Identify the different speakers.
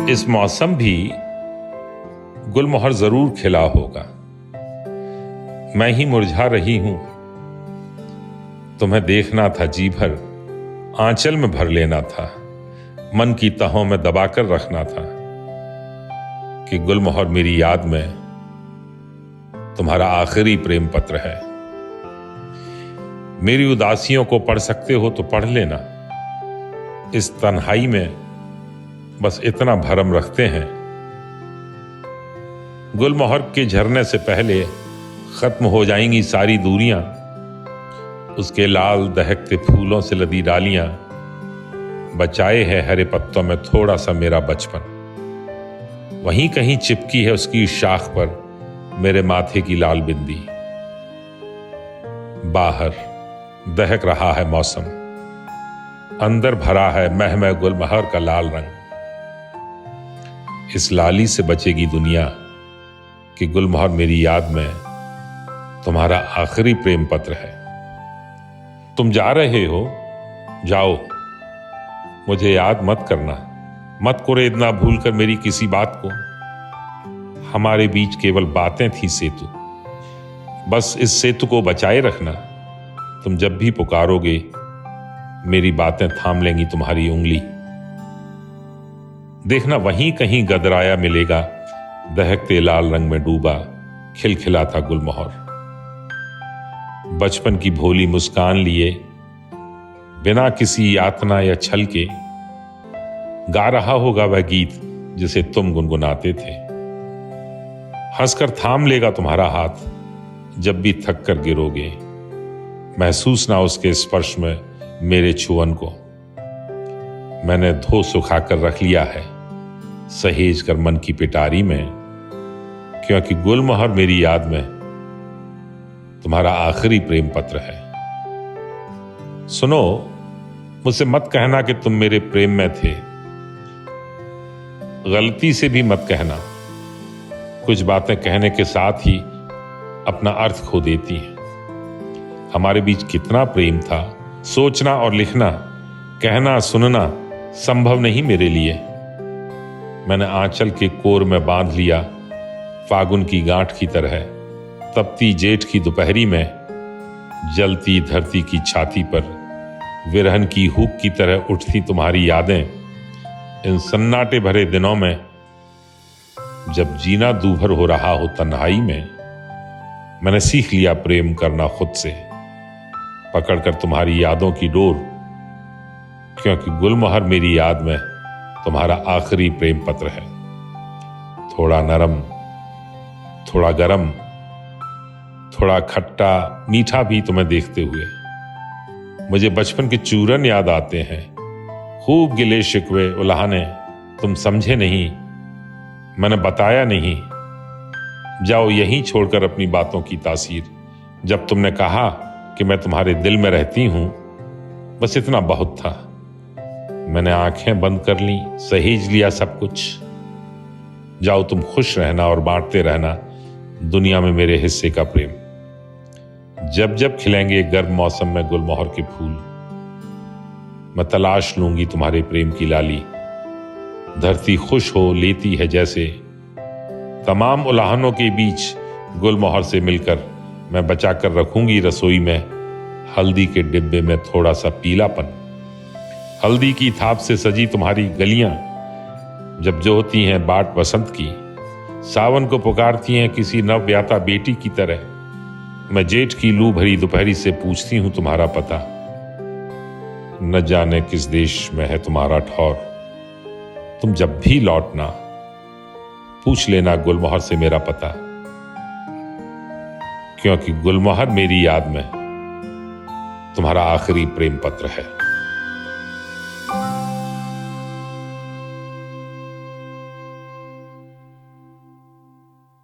Speaker 1: इस मौसम भी गुलमोहर जरूर खिला होगा। मैं ही मुरझा रही हूं। तुम्हें देखना था, जी भर आंचल में भर लेना था, मन की तहों में दबाकर रखना था कि गुलमोहर मेरी याद में तुम्हारा आखिरी प्रेम पत्र है। मेरी उदासियों को पढ़ सकते हो तो पढ़ लेना। इस तन्हाई में बस इतना भरम रखते हैं, गुलमोहर के झरने से पहले खत्म हो जाएंगी सारी दूरियां, उसके लाल दहकते फूलों से लदी डालियां, बचाए है हरे पत्तों में थोड़ा सा मेरा बचपन। वहीं कहीं चिपकी है उसकी शाख पर मेरे माथे की लाल बिंदी। बाहर दहक रहा है मौसम, अंदर भरा है महम गुलमोहर का लाल रंग। इस लाली से बचेगी दुनिया कि गुलमोहर मेरी याद में तुम्हारा आखिरी प्रेम पत्र है। तुम जा रहे हो, जाओ, मुझे याद मत करना, मत कुरेदना भूल कर मेरी किसी बात को। हमारे बीच केवल बातें थी सेतु, बस इस सेतु को बचाए रखना। तुम जब भी पुकारोगे मेरी बातें थाम लेंगी तुम्हारी उंगली। देखना वहीं कहीं गदराया मिलेगा, दहकते लाल रंग में डूबा खिलखिला था गुलमोहर। बचपन की भोली मुस्कान लिए बिना किसी यातना या छल के गा रहा होगा वह गीत जिसे तुम गुनगुनाते थे। हंसकर थाम लेगा तुम्हारा हाथ जब भी थक कर गिरोगे। महसूस ना उसके स्पर्श में मेरे छुअन को। मैंने धो सुखा कर रख लिया है सहेज कर मन की पिटारी में, क्योंकि गुलमोहर मेरी याद में तुम्हारा आखिरी प्रेम पत्र है। सुनो, मुझसे मत कहना कि तुम मेरे प्रेम में थे। गलती से भी मत कहना। कुछ बातें कहने के साथ ही अपना अर्थ खो देती हैं। हमारे बीच कितना प्रेम था, सोचना और लिखना, कहना सुनना संभव नहीं मेरे लिए। मैंने आंचल के कोर में बांध लिया फागुन की गांठ की तरह। तपती जेठ की दोपहरी में जलती धरती की छाती पर विरहन की हुक की तरह उठती तुम्हारी यादें। इन सन्नाटे भरे दिनों में जब जीना दूभर हो रहा हो तन्हाई में, मैंने सीख लिया प्रेम करना खुद से, पकड़कर तुम्हारी यादों की डोर, क्योंकि गुलमोहर मेरी याद में तुम्हारा आखिरी प्रेम पत्र है। थोड़ा नरम, थोड़ा गरम, थोड़ा खट्टा मीठा भी तुम्हें देखते हुए मुझे बचपन के चूरन याद आते हैं। खूब गिले शिकवे उलाहने तुम समझे नहीं, मैंने बताया नहीं। जाओ यहीं छोड़कर अपनी बातों की तासीर। जब तुमने कहा कि मैं तुम्हारे दिल में रहती हूं, बस इतना बहुत था। मैंने आंखें बंद कर ली, सहेज लिया सब कुछ। जाओ तुम खुश रहना और बांटते रहना दुनिया में मेरे हिस्से का प्रेम। जब जब खिलेंगे गर्म मौसम में गुलमोहर के फूल, मैं तलाश लूंगी तुम्हारे प्रेम की लाली। धरती खुश हो लेती है जैसे, तमाम उलाहनों के बीच गुलमोहर से मिलकर मैं बचाकर रखूंगी रसोई में हल्दी के डिब्बे में थोड़ा सा पीलापन। हल्दी की थाप से सजी तुम्हारी गलियां जब जो होती हैं बाट बसंत की, सावन को पुकारती हैं किसी नवव्याता बेटी की तरह। मैं जेठ की लू भरी दोपहरी से पूछती हूं तुम्हारा पता। न जाने किस देश में है तुम्हारा ठौर। तुम जब भी लौटना पूछ लेना गुलमोहर से मेरा पता, क्योंकि गुलमोहर मेरी याद में तुम्हारा आखिरी प्रेम पत्र है।